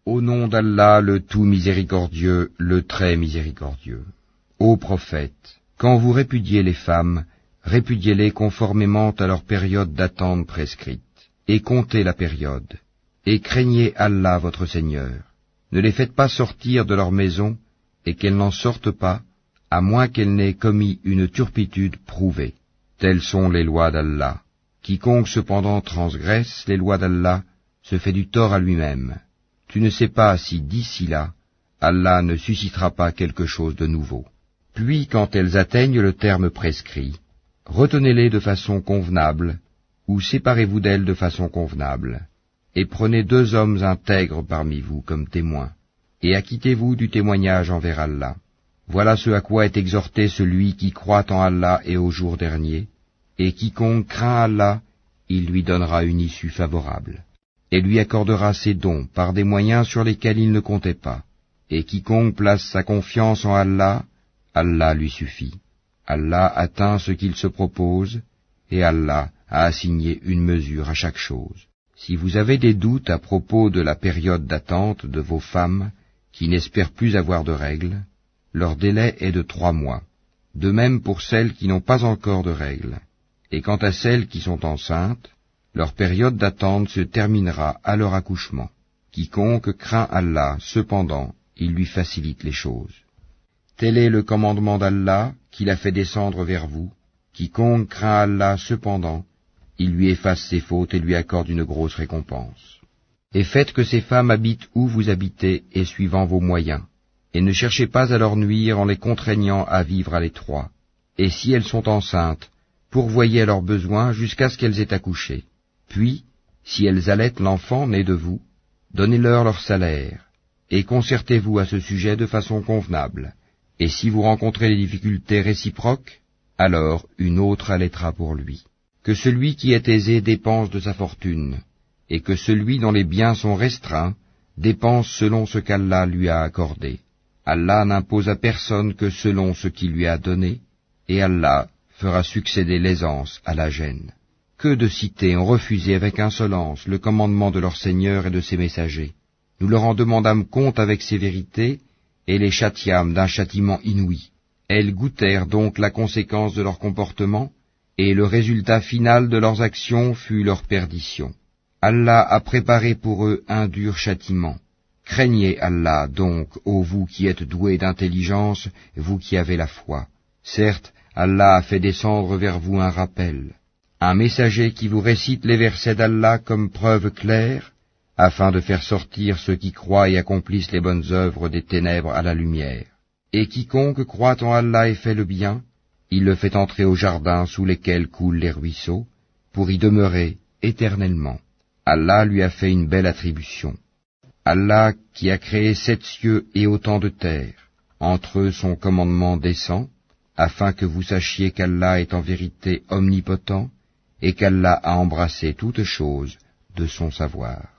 Au nom d'Allah, le tout miséricordieux, le très miséricordieux. Ô prophète, quand vous répudiez les femmes, répudiez-les conformément à leur période d'attente prescrite, et comptez la période, et craignez Allah votre Seigneur. Ne les faites pas sortir de leur maison, et qu'elles n'en sortent pas, à moins qu'elles n'aient commis une turpitude prouvée. Telles sont les lois d'Allah. Quiconque cependant transgresse les lois d'Allah se fait du tort à lui-même. Tu ne sais pas si d'ici là, Allah ne suscitera pas quelque chose de nouveau. Puis, quand elles atteignent le terme prescrit, retenez-les de façon convenable, ou séparez-vous d'elles de façon convenable, et prenez 2 hommes intègres parmi vous comme témoins, et acquittez-vous du témoignage envers Allah. Voilà ce à quoi est exhorté celui qui croit en Allah et au jour dernier, et quiconque craint Allah, il lui donnera une issue favorable, et lui accordera ses dons par des moyens sur lesquels il ne comptait pas. Et quiconque place sa confiance en Allah, Allah lui suffit. Allah atteint ce qu'il se propose, et Allah a assigné une mesure à chaque chose. Si vous avez des doutes à propos de la période d'attente de vos femmes, qui n'espèrent plus avoir de règles, leur délai est de 3 mois. De même pour celles qui n'ont pas encore de règles. Et quant à celles qui sont enceintes, leur période d'attente se terminera à leur accouchement. Quiconque craint Allah, cependant, il lui facilite les choses. Tel est le commandement d'Allah qu'il a fait descendre vers vous. Quiconque craint Allah, cependant, il lui efface ses fautes et lui accorde une grosse récompense. Et faites que ces femmes habitent où vous habitez et suivant vos moyens, et ne cherchez pas à leur nuire en les contraignant à vivre à l'étroit. Et si elles sont enceintes, pourvoyez à leurs besoins jusqu'à ce qu'elles aient accouché. Puis, si elles allaitent l'enfant né de vous, donnez-leur leur salaire, et concertez-vous à ce sujet de façon convenable. Et si vous rencontrez des difficultés réciproques, alors une autre allaitera pour lui. Que celui qui est aisé dépense de sa fortune, et que celui dont les biens sont restreints dépense selon ce qu'Allah lui a accordé. Allah n'impose à personne que selon ce qu'il lui a donné, et Allah fera succéder l'aisance à la gêne. Que de cités ont refusé avec insolence le commandement de leur Seigneur et de ses messagers. Nous leur en demandâmes compte avec sévérité, et les châtiâmes d'un châtiment inouï. Elles goûtèrent donc la conséquence de leur comportement, et le résultat final de leurs actions fut leur perdition. Allah a préparé pour eux un dur châtiment. Craignez Allah donc, ô vous qui êtes doués d'intelligence, vous qui avez la foi. Certes, Allah a fait descendre vers vous un rappel, un messager qui vous récite les versets d'Allah comme preuve claire, afin de faire sortir ceux qui croient et accomplissent les bonnes œuvres des ténèbres à la lumière. Et quiconque croit en Allah et fait le bien, il le fait entrer au jardin sous lesquels coulent les ruisseaux, pour y demeurer éternellement. Allah lui a fait une belle attribution. Allah qui a créé 7 cieux et autant de terres, entre eux son commandement descend, afin que vous sachiez qu'Allah est en vérité omnipotent, et qu'Allah a embrassé toutes choses de son savoir.